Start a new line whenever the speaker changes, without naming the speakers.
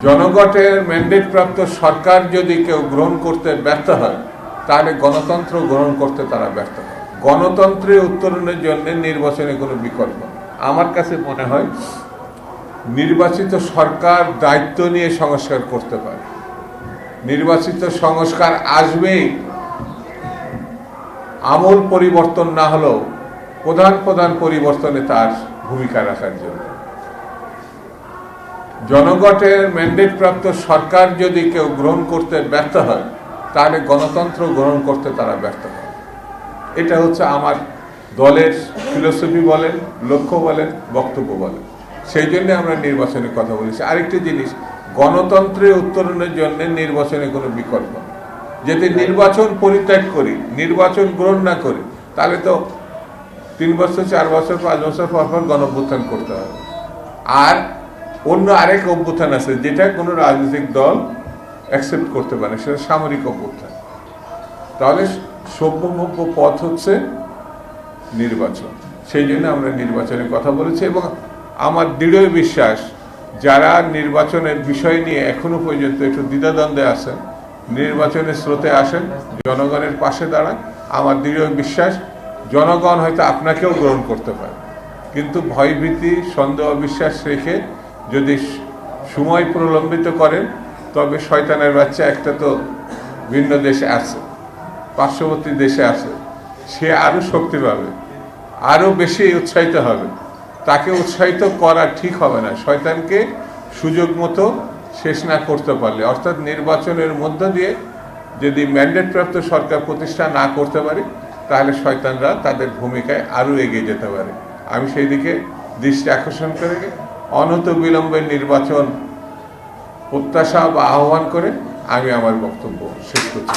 জনগণের ম্যান্ডেট প্রাপ্ত সরকার যদি কেউ গ্রহণ করতে ব্যর্থ হয় তাহলে গণতন্ত্র গ্রহণ করতে তারা ব্যর্থ হয়। গণতন্ত্রে উত্তরণের জন্য নির্বাচনে কোনো বিকল্প নেই। আমার কাছে মনে হয় নির্বাচিত সরকার দায়িত্ব নিয়ে সংস্কার করতে পারে। নির্বাচিত সংস্কার আসবেই, আমূল পরিবর্তন না হলেও প্রধান পরিবর্তনে তার ভূমিকা রাখার জন্য। জনগণের ম্যান্ডেট প্রাপ্ত সরকার যদি কেউ গ্রহণ করতে ব্যর্থ হয় তাহলে গণতন্ত্র গ্রহণ করতে তারা ব্যর্থ হয়। এটা হচ্ছে আমার দলের ফিলোসফি বলেন, লক্ষ্য বলেন, বক্তব্য বলেন। সেই জন্য আমরা নির্বাচনের কথা বলেছি। আরেকটি জিনিস, গণতন্ত্রে উত্তরণের জন্য নির্বাচনে কোনো বিকল্প নেই। যদি নির্বাচন পরিত্যাগ করি, নির্বাচন গ্রহণ না করি, তাহলে তো 3 বছর 4 বছর 5 বছর পর গণঅভ্যুত্থান করতে হবে। আর অন্য আরেক অভ্যুত্থান আছে যেটা কোনো রাজনৈতিক দল অ্যাকসেপ্ট করতে পারে, সেটা সামরিক অভ্যুত্থান। তাহলে সভ্যভব্য পথ হচ্ছে নির্বাচন। সেই জন্য আমরা নির্বাচনের কথা বলেছি এবং আমার দৃঢ় বিশ্বাস যারা নির্বাচনের বিষয় নিয়ে এখনো পর্যন্ত একটু দ্বিধাদ্বন্দ্বে আছেন, নির্বাচনের স্রোতে আসেন, জনগণের পাশে দাঁড়ান। আমার দৃঢ় বিশ্বাস জনগণ হয়তো আপনাকেও গ্রহণ করতে পারে, কিন্তু ভয়ভীতি, সন্দেহ, বিশ্বাস রেখে যদি সময় প্রলম্বিত করেন তবে শয়তানের বাচ্চা একটা তো ভিন্ন দেশে আছে, পার্শ্ববর্তী দেশে আছে, সে আরও শক্তি পাবে, আরও বেশি উৎসাহিত হবে। তাকে উৎসাহিত করা ঠিক হবে না শয়তানকে সুযোগ মতো শেষ না করতে পারলে। অর্থাৎ নির্বাচনের মধ্য দিয়ে যদি ম্যান্ডেটপ্রাপ্ত সরকার প্রতিষ্ঠা না করতে পারে তাহলে শয়তানরা তাদের ভূমিকায় আরও এগিয়ে যেতে পারে। আমি সেই দিকে দৃষ্টি আকর্ষণ করে অনত বিলম্বে নির্বাচন প্রত্যাশা বা আহ্বান করে আমি আমার বক্তব্য শেষ করছি।